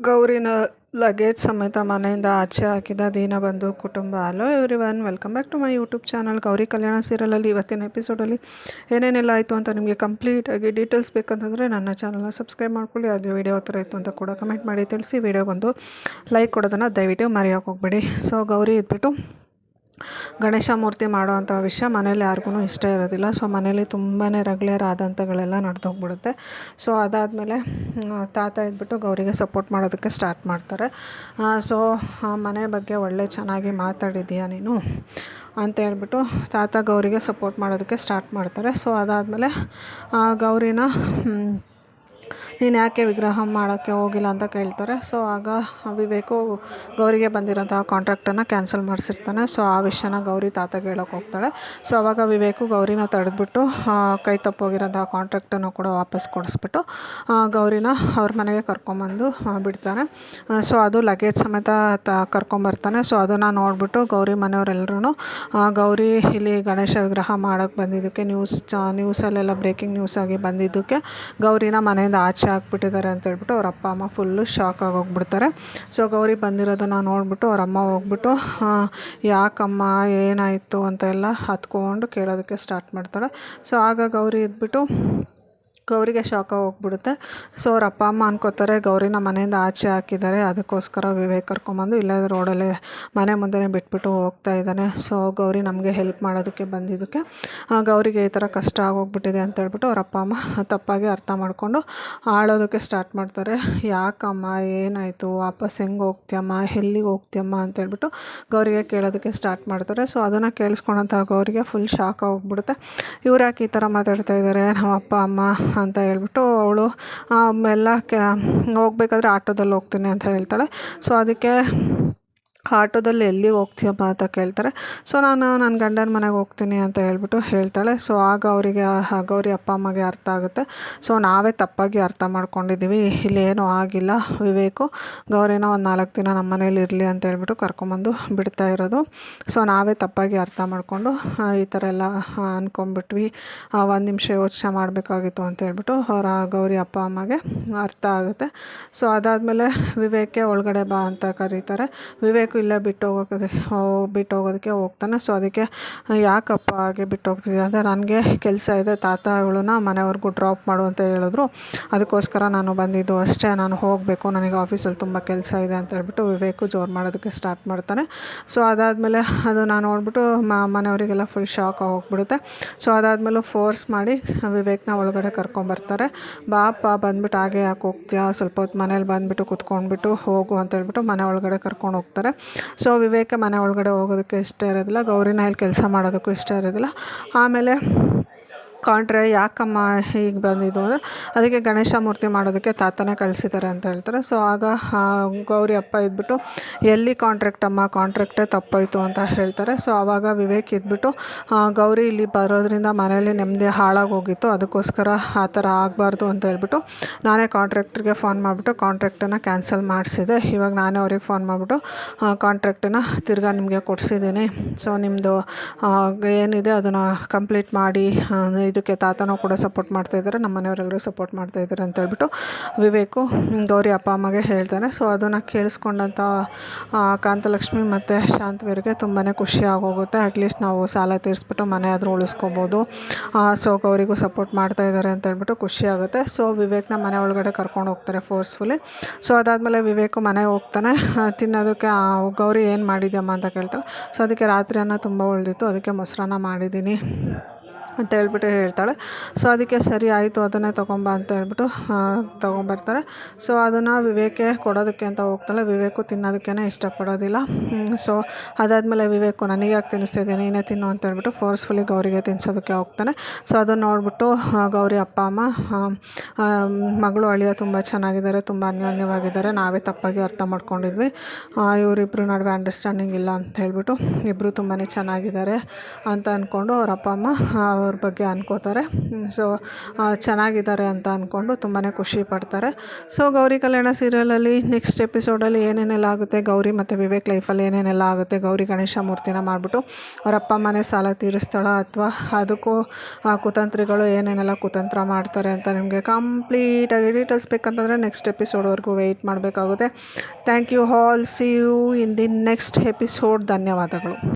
ಗೌರಿನ luggage ಸಮೇತ ಮನೆಯಿಂದ ಆಚೆ ಹಾಕಿದ ದೀನಬಂಧು ಕುಟುಂಬ. Hello everyone, welcome back to my YouTube channel. Gauri Kalyana ಸೀರಿಯಲಲ್ಲಿ ಇವತ್ತಿನ ಎಪಿಸೋಡಲ್ಲಿ ಏನೇನೆಲ್ಲ ಆಯಿತು ಅಂತ ನಿಮಗೆ ಕಂಪ್ಲೀಟಾಗಿ ಡೀಟೇಲ್ಸ್ ಬೇಕಂತಂದರೆ ನನ್ನ ಚಾನಲ್ನ ಸಬ್ಸ್ಕ್ರೈಬ್ ಮಾಡ್ಕೊಳ್ಳಿ. ಹಾಗೆ ವಿಡಿಯೋ ಹತ್ರ ಇತ್ತು ಅಂತ ಕೂಡ ಕಮೆಂಟ್ ಮಾಡಿ ತಿಳಿಸಿ. ವಿಡಿಯೋಗೊಂದು ಲೈಕ್ ಕೊಡೋದನ್ನು ದಯವಿಟ್ಟು ಮರೆಯೋಕೆ ಹೋಗ್ಬೇಡಿ. ಸೊ ಗೌರಿ ಇದ್ಬಿಟ್ಟು ಗಣೇಶ ಮೂರ್ತಿ ಮಾಡೋವಂಥ ವಿಷಯ ಮನೇಲಿ ಯಾರಿಗೂ ಇಷ್ಟ ಇರೋದಿಲ್ಲ. ಸೊ ಮನೇಲಿ ತುಂಬಾ ರಗ್ಳೆಯರಾದಂಥಗಳೆಲ್ಲ ನಡೆದೋಗ್ಬಿಡುತ್ತೆ. ಸೊ ಅದಾದಮೇಲೆ ತಾತ ಇದ್ಬಿಟ್ಟು ಗೌರಿಗೆ ಸಪೋರ್ಟ್ ಮಾಡೋದಕ್ಕೆ ಸ್ಟಾರ್ಟ್ ಮಾಡ್ತಾರೆ. ಸೊ ಮನೆ ಬಗ್ಗೆ ಒಳ್ಳೆ ಚೆನ್ನಾಗಿ ಮಾತಾಡಿದ್ದೀಯಾ ನೀನು ಅಂತ ಹೇಳ್ಬಿಟ್ಟು ತಾತ ಗೌರಿಗೆ ಸಪೋರ್ಟ್ ಮಾಡೋದಕ್ಕೆ ಸ್ಟಾರ್ಟ್ ಮಾಡ್ತಾರೆ. ಸೊ ಅದಾದಮೇಲೆ ಗೌರಿನ ನೀನು ಯಾಕೆ ವಿಗ್ರಹ ಮಾಡೋಕ್ಕೆ ಹೋಗಿಲ್ಲ ಅಂತ ಕೇಳ್ತಾರೆ. ಸೊ ಆಗ ವಿವೇಕು ಗೌರಿಗೆ ಬಂದಿರೋಂತಹ ಕಾಂಟ್ರಾಕ್ಟನ್ನು ಕ್ಯಾನ್ಸಲ್ ಮಾಡಿಸಿರ್ತಾನೆ. ಸೊ ಆ ವಿಷಯನ ಗೌರಿ ತಾತಗೆ ಹೇಳೋಕೆ ಹೋಗ್ತಾಳೆ. ಸೊ ಆವಾಗ ವಿವೇಕು ಗೌರಿನ ತಡೆದ್ಬಿಟ್ಟು ಕೈ ತಪ್ಪೋಗಿರೋಂತಹ ಕಾಂಟ್ರಾಕ್ಟನ್ನು ಕೂಡ ವಾಪಸ್ ಕೊಡಿಸ್ಬಿಟ್ಟು ಗೌರಿನ ಅವ್ರ ಮನೆಗೆ ಕರ್ಕೊಂಬಂದು ಬಿಡ್ತಾನೆ. ಸೊ ಅದು ಲಗೇಜ್ ಸಮೇತ ಕರ್ಕೊಂಬರ್ತಾನೆ. ಸೊ ಅದನ್ನು ನೋಡಿಬಿಟ್ಟು ಗೌರಿ ಮನೆಯವರೆಲ್ಲರೂ ಗೌರಿ ಇಲ್ಲಿ ಗಣೇಶ ವಿಗ್ರಹ ಮಾಡೋಕ್ಕೆ ಬಂದಿದ್ದಕ್ಕೆ ನ್ಯೂಸಲ್ಲೆಲ್ಲ ಬ್ರೇಕಿಂಗ್ ನ್ಯೂಸ್ ಆಗಿ ಬಂದಿದ್ದಕ್ಕೆ ಗೌರಿನ ಮನೆಯಿಂದ ಆಚೆ ಹಾಕ್ಬಿಟ್ಟಿದ್ದಾರೆ ಅಂತ ಹೇಳ್ಬಿಟ್ಟು ಅವ್ರ ಅಪ್ಪ ಅಮ್ಮ ಫುಲ್ಲು ಶಾಕ್ ಆಗೋಗ್ಬಿಡ್ತಾರೆ. ಸೊ ಗೌರಿ ಬಂದಿರೋದನ್ನು ನೋಡಿಬಿಟ್ಟು ಅವ್ರ ಅಮ್ಮ ಹೋಗ್ಬಿಟ್ಟು ಯಾಕಮ್ಮ ಏನಾಯಿತು ಅಂತ ಎಲ್ಲ ಹತ್ಕೊಂಡು ಕೇಳೋದಕ್ಕೆ ಸ್ಟಾರ್ಟ್ ಮಾಡ್ತಾಳೆ. ಸೊ ಆಗ ಗೌರಿ ಇದ್ಬಿಟ್ಟು ಗೌರಿಗೆ ಶಾಕ್ ಹೋಗ್ಬಿಡುತ್ತೆ. ಸೊ ಅವ್ರ ಅಪ್ಪ ಅಮ್ಮ ಅನ್ಕೋತಾರೆ ಗೌರಿನ ಮನೆಯಿಂದ ಆಚೆ ಹಾಕಿದ್ದಾರೆ, ಅದಕ್ಕೋಸ್ಕರ ವಿವೇಕ್ ಕರ್ಕೊಂಬಂದು ಇಲ್ಲೇ ರೋಡಲ್ಲೇ ಮನೆ ಮುಂದೆನೇ ಬಿಟ್ಬಿಟ್ಟು ಹೋಗ್ತಾ ಇದ್ದಾನೆ. ಸೊ ಗೌರಿ ನಮಗೆ ಹೆಲ್ಪ್ ಮಾಡೋದಕ್ಕೆ ಬಂದಿದ್ದಕ್ಕೆ ಗೌರಿಗೆ ಈ ಥರ ಕಷ್ಟ ಆಗೋಗ್ಬಿಟ್ಟಿದೆ ಅಂತ ಹೇಳ್ಬಿಟ್ಟು ಅವ್ರ ಅಪ್ಪ ಅಮ್ಮ ತಪ್ಪಾಗಿ ಅರ್ಥ ಮಾಡಿಕೊಂಡು ಆಳೋದಕ್ಕೆ ಸ್ಟಾರ್ಟ್ ಮಾಡ್ತಾರೆ. ಯಾಕಮ್ಮ ಏನಾಯಿತು, ವಾಪಸ್ ಹೆಂಗೆ ಹೋಗ್ತೀಯಮ್ಮ, ಎಲ್ಲಿಗೆ ಹೋಗ್ತೀಯಮ್ಮ ಅಂತ ಹೇಳ್ಬಿಟ್ಟು ಗೌರಿಗೆ ಕೇಳೋದಕ್ಕೆ ಸ್ಟಾರ್ಟ್ ಮಾಡ್ತಾರೆ. ಸೊ ಅದನ್ನು ಕೇಳಿಸ್ಕೊಂಡಂಥ ಗೌರಿಗೆ ಫುಲ್ ಶಾಕ್ ಹೋಗ್ಬಿಡುತ್ತೆ. ಇವ್ರು ಯಾಕೆ ಈ ಥರ ಮಾತಾಡ್ತಾ ಇದ್ದಾರೆ ನಮ್ಮ ಅಪ್ಪ ಅಮ್ಮ ಅಂತ ಹೇಳ್ಬಿಟ್ಟು ಅವಳು ಎಲ್ಲ ಹೋಗ್ಬೇಕಾದ್ರೆ ಆಟೋದಲ್ಲಿ ಹೋಗ್ತೀನಿ ಅಂತ ಹೇಳ್ತಾಳೆ. ಸೊ ಅದಕ್ಕೆ ಆಟೋದಲ್ಲಿ ಎಲ್ಲಿಗೆ ಹೋಗ್ತೀಯಪ್ಪ ಅಂತ ಕೇಳ್ತಾರೆ. ಸೊ ನಾನು ನನ್ನ ಗಂಡನ ಮನೆಗೆ ಹೋಗ್ತೀನಿ ಅಂತ ಹೇಳ್ಬಿಟ್ಟು ಹೇಳ್ತಾಳೆ. ಸೊ ಆಗ ಅವರಿಗೆ ಗೌರಿ ಅಪ್ಪ ಅಮ್ಮಗೆ ಅರ್ಥ ಆಗುತ್ತೆ. ಸೊ ನಾವೇ ತಪ್ಪಾಗಿ ಅರ್ಥ ಮಾಡ್ಕೊಂಡಿದ್ದೀವಿ, ಇಲ್ಲಿ ಏನೂ ಆಗಿಲ್ಲ, ವಿವೇಕು ಗೌರಿನ ಒಂದು 4 ದಿನ ನಮ್ಮ ಮನೇಲಿ ಇರಲಿ ಅಂತ ಹೇಳ್ಬಿಟ್ಟು ಕರ್ಕೊಂಬಂದು ಬಿಡ್ತಾ ಇರೋದು. ಸೊ ನಾವೇ ತಪ್ಪಾಗಿ ಅರ್ಥ ಮಾಡಿಕೊಂಡು ಈ ಥರ ಎಲ್ಲ ಅಂದ್ಕೊಂಡ್ಬಿಟ್ವಿ, ಒಂದು ನಿಮಿಷ ಯೋಚನೆ ಮಾಡಬೇಕಾಗಿತ್ತು ಅಂತ ಹೇಳ್ಬಿಟ್ಟು ಅವರ ಗೌರಿ ಅಪ್ಪ ಅಮ್ಮಗೆ ಅರ್ಥ ಆಗುತ್ತೆ. ಸೊ ಅದಾದಮೇಲೆ ವಿವೇಕೆ ಒಳಗಡೆ ಬಾ ಅಂತ ಕರೀತಾರೆ. ವಿವೇಕು ಇಲ್ಲೇ ಬಿಟ್ಟು ಹೋಗೋದಕ್ಕೆ ಹೋಗ್ತಾನೆ. ಸೊ ಅದಕ್ಕೆ ಯಾಕಪ್ಪ ಹಾಗೆ ಬಿಟ್ಟು ಹೋಗ್ತಿದ್ದೆ ಅಂದರೆ ನನಗೆ ಕೆಲಸ ಇದೆ, ತಾತ ಇವಳನ್ನ ಮನೆವರೆಗೂ ಡ್ರಾಪ್ ಮಾಡು ಅಂತ ಹೇಳಿದ್ರು, ಅದಕ್ಕೋಸ್ಕರ ನಾನು ಬಂದಿದ್ದು ಅಷ್ಟೇ, ನಾನು ಹೋಗಬೇಕು, ನನಗೆ ಆಫೀಸಲ್ಲಿ ತುಂಬ ಕೆಲಸ ಇದೆ ಅಂತ ಹೇಳ್ಬಿಟ್ಟು ವಿವೇಕು ಜೋರು ಮಾಡೋದಕ್ಕೆ ಸ್ಟಾರ್ಟ್ ಮಾಡ್ತಾನೆ. ಸೊ ಅದಾದಮೇಲೆ ಅದನ್ನು ನೋಡಿಬಿಟ್ಟು ಮನೆಯವರಿಗೆಲ್ಲ ಫುಲ್ ಶಾಕ್ ಹೋಗ್ಬಿಡುತ್ತೆ. ಸೊ ಅದಾದಮೇಲೆ ಫೋರ್ಸ್ ಮಾಡಿ ವಿವೇಕ್ನ ಒಳಗಡೆ ಕರ್ಕೊಂಬರ್ತಾರೆ. ಬಾಪ ಬಂದ್ಬಿಟ್ಟು ಹಾಗೆ ಯಾಕೆ ಹೋಗ್ತೀಯಾ, ಸ್ವಲ್ಪ ಹೊತ್ತು ಮನೇಲಿ ಬಂದುಬಿಟ್ಟು ಕುತ್ಕೊಂಡ್ಬಿಟ್ಟು ಹೋಗು ಅಂತ ಹೇಳ್ಬಿಟ್ಟು ಮನೆ ಒಳಗಡೆ ಕರ್ಕೊಂಡು ಹೋಗ್ತಾರೆ. ಸೊ ವಿವೇಕ ಮನೆ ಒಳಗಡೆ ಹೋಗೋದಕ್ಕೆ ಇಷ್ಟ ಇರೋದಿಲ್ಲ, ಗೌರಿನ ಇಲ್ಲಿ ಕೆಲಸ ಮಾಡೋದಕ್ಕೂ ಇಷ್ಟ ಇರೋದಿಲ್ಲ. ಆಮೇಲೆ ಯಾಕಮ್ಮ ಹೀಗೆ ಬಂದಿದ್ದು ಅಂದರೆ ಅದಕ್ಕೆ ಗಣೇಶ ಮೂರ್ತಿ ಮಾಡೋದಕ್ಕೆ ತಾತನೇ ಕಳಿಸಿದ್ದಾರೆ ಅಂತ ಹೇಳ್ತಾರೆ. ಸೊ ಆಗ ಗೌರಿ ಅಪ್ಪ ಇದ್ಬಿಟ್ಟು ಎಲ್ಲಿ ಕಾಂಟ್ರಾಕ್ಟೇ ತಪ್ಪಾಯಿತು ಅಂತ ಹೇಳ್ತಾರೆ. ಸೊ ಆವಾಗ ವಿವೇಕ್ ಇದ್ಬಿಟ್ಟು ಗೌರಿ ಇಲ್ಲಿ ಬರೋದ್ರಿಂದ ಮನೆಯಲ್ಲಿ ನೆಮ್ಮದಿ ಹಾಳಾಗೋಗಿತ್ತು, ಅದಕ್ಕೋಸ್ಕರ ಆ ಥರ ಆಗಬಾರ್ದು ಅಂತ ಹೇಳ್ಬಿಟ್ಟು ನಾನೇ ಕಾಂಟ್ರಾಕ್ಟ್ರಿಗೆ ಫೋನ್ ಮಾಡಿಬಿಟ್ಟು ಕಾಂಟ್ರಾಕ್ಟನ್ನು ಕ್ಯಾನ್ಸಲ್ ಮಾಡಿಸಿದೆ. ಇವಾಗ ನಾನೇ ಅವ್ರಿಗೆ ಫೋನ್ ಮಾಡಿಬಿಟ್ಟು ಕಾಂಟ್ರಾಕ್ಟನ್ನು ತಿರ್ಗಾ ನಿಮಗೆ ಕೊಡಿಸಿದ್ದೀನಿ. ಸೊ ನಿಮ್ಮದು ಏನಿದೆ ಅದನ್ನು ಕಂಪ್ಲೀಟ್ ಮಾಡಿ, ಇದಕ್ಕೆ ತಾತನೂ ಕೂಡ ಸಪೋರ್ಟ್ ಮಾಡ್ತಾಯಿದ್ದಾರೆ, ನಮ್ಮ ಮನೆಯವರೆಲ್ಲರೂ ಸಪೋರ್ಟ್ ಮಾಡ್ತಾಯಿದ್ದಾರೆ ಅಂತ ಹೇಳ್ಬಿಟ್ಟು ವಿವೇಕು ಗೌರಿ ಅಪ್ಪ ಅಮ್ಮಗೆ ಹೇಳ್ತಾನೆ. ಸೊ ಅದನ್ನು ಕೇಳಿಸ್ಕೊಂಡಂಥ ಕಾಂತಲಕ್ಷ್ಮಿ ಮತ್ತು ಶಾಂತವೀರಿಗೆ ತುಂಬಾ ಖುಷಿ ಆಗೋಗುತ್ತೆ. ಅಟ್ಲೀಸ್ಟ್ ನಾವು ಸಾಲ ತೀರಿಸ್ಬಿಟ್ಟು ಮನೆ ಆದರೂ ಉಳಿಸ್ಕೋಬೋದು, ಸೊ ಗೌರಿಗೂ ಸಪೋರ್ಟ್ ಮಾಡ್ತಾಯಿದ್ದಾರೆ ಅಂತ ಹೇಳ್ಬಿಟ್ಟು ಖುಷಿ ಆಗುತ್ತೆ. ಸೊ ವಿವೇಕ್ನ ಮನೆ ಒಳಗಡೆ ಕರ್ಕೊಂಡು ಹೋಗ್ತಾರೆ ಫೋರ್ಸ್ಫುಲಿ. ಸೊ ಅದಾದಮೇಲೆ ವಿವೇಕು ಮನೆಗೆ ಹೋಗ್ತಾನೆ. ತಿನ್ನೋದಕ್ಕೆ ಗೌರಿ ಏನು ಮಾಡಿದ್ಯಮ್ಮ ಅಂತ ಕೇಳ್ತಾಳೆ. ಸೊ ಅದಕ್ಕೆ ರಾತ್ರಿ ಅನ್ನ ತುಂಬ ಉಳಿದಿತ್ತು, ಅದಕ್ಕೆ ಮೊಸರನ್ನ ಮಾಡಿದ್ದೀನಿ ಅಂತ ಹೇಳ್ಬಿಟ್ಟು ಹೇಳ್ತಾಳೆ. ಸೊ ಅದಕ್ಕೆ ಸರಿ ಆಯಿತು, ಅದನ್ನೇ ತೊಗೊಂಬ ಅಂತ ಹೇಳ್ಬಿಟ್ಟು ತೊಗೊಂಬರ್ತಾರೆ. ಸೊ ಅದನ್ನು ವಿವೇಕೆ ಕೊಡೋದಕ್ಕೆ ಅಂತ ಹೋಗ್ತಾಳೆ. ವಿವೇಕು ತಿನ್ನೋದಕ್ಕೇ ಇಷ್ಟಪಡೋದಿಲ್ಲ. ಸೊ ಅದಾದಮೇಲೆ ವಿವೇಕು ನನಗೆ ಯಾಕೆ ತಿನ್ನಿಸ್ತಿದ್ದೀನಿ, ನೀನೇ ತಿನ್ನು ಅಂತ ಹೇಳ್ಬಿಟ್ಟು ಫೋರ್ಸ್ಫುಲಿ ಗೌರಿಗೆ ತಿನ್ನಿಸೋದಕ್ಕೆ ಹೋಗ್ತಾನೆ. ಸೊ ಅದನ್ನು ನೋಡಿಬಿಟ್ಟು ಗೌರಿ ಅಪ್ಪ ಅಮ್ಮ ಮಗಳು ಅಳಿಯ ತುಂಬ ಚೆನ್ನಾಗಿದ್ದಾರೆ, ತುಂಬ ಅನ್ಯೋನ್ಯವಾಗಿದ್ದಾರೆ, ನಾವೇ ತಪ್ಪಾಗಿ ಅರ್ಥ ಮಾಡ್ಕೊಂಡಿದ್ವಿ, ಇವರಿಬ್ಬರು ನಡುವೆ ಅಂಡರ್ಸ್ಟ್ಯಾಂಡಿಂಗ್ ಇಲ್ಲ ಅಂತ ಹೇಳ್ಬಿಟ್ಟು ಇಬ್ಬರು ತುಂಬಾ ಚೆನ್ನಾಗಿದ್ದಾರೆ ಅಂತ ಅಂದ್ಕೊಂಡು ಅವ್ರ ಅಪ್ಪ ಅಮ್ಮ ಅವ್ರ ಬಗ್ಗೆ ಅನ್ಕೋತಾರೆ. ಸೊ ಚೆನ್ನಾಗಿದ್ದಾರೆ ಅಂತ ಅಂದ್ಕೊಂಡು ತುಂಬಾ ಖುಷಿ ಪಡ್ತಾರೆ. ಸೊ ಗೌರಿ ಕಲ್ಯಾಣ ಸೀರಿಯಲಲ್ಲಿ ನೆಕ್ಸ್ಟ್ ಎಪಿಸೋಡಲ್ಲಿ ಏನೇನೆಲ್ಲ ಆಗುತ್ತೆ, ಗೌರಿ ಮತ್ತು ವಿವೇಕ್ ಲೈಫಲ್ಲಿ ಏನೇನು ಏನೆಲ್ಲ ಆಗುತ್ತೆ, ಗೌರಿ ಗಣೇಶ ಮೂರ್ತಿನ ಮಾಡಿಬಿಟ್ಟು ಅವ್ರ ಅಪ್ಪ ಅಮ್ಮನೇ ಸಾಲ ತೀರಿಸ್ತಾಳ ಅಥವಾ ಅದಕ್ಕೂ ಆ ಕುತಂತ್ರಿಗಳು ಏನೇನೆಲ್ಲ ಕುತಂತ್ರ ಮಾಡ್ತಾರೆ ಅಂತ ನಿಮಗೆ ಕಂಪ್ಲೀಟಾಗಿ ಡೀಟೇಲ್ಸ್ ಬೇಕಂತಂದರೆ ನೆಕ್ಸ್ಟ್ ಎಪಿಸೋಡ್ವರೆಗೂ ವೆಯ್ಟ್ ಮಾಡಬೇಕಾಗುತ್ತೆ. Thank you all, see you in the next episode. ಧನ್ಯವಾದಗಳು.